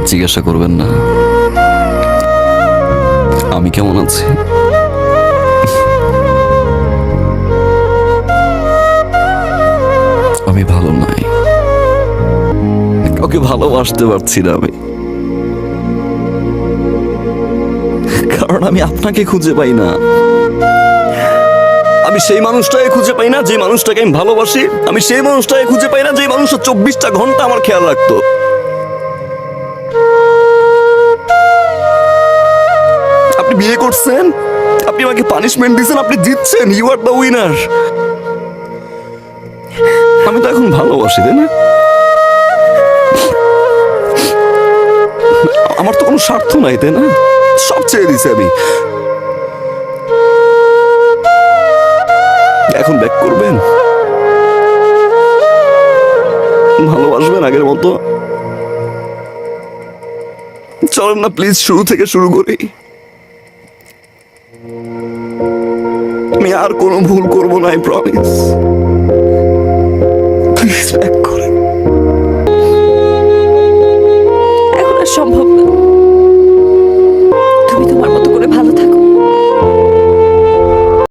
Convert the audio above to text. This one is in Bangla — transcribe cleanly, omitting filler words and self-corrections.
জিজ্ঞাসা করবেন না আমি কেমন আছি। আমি ভালো নাই, কাউকে ভালোবাসতে পারছি না আমি, কারণ আমি আপনাকে খুঁজে পাই না। আমি সেই মানুষটাকে খুঁজে পাই না যে মানুষটাকে আমি ভালোবাসি। আমি সেই মানুষটাকে খুঁজে পাই না যে মানুষটা 24টা ঘন্টা আমার খেয়াল রাখতো। আপনি বিয়ে করছেন, আপনি আমাকে পানিশমেন্ট দিচ্ছেন, আপনি জিতছেন, ইউ আর দ্য উইনার। আমি তো এখন ভালোবাসি, তাই না? আমার তো কোনো স্বার্থ নাই, তাই না? সব ছেড়ে দিছি আমি। এখন ব্যাক করবেন, ভালোবাসবেন আগের মতো? চলেন না প্লিজ শুরু থেকে শুরু করি। আমি আর কোনো ভুল করবো না, আই প্রমিস।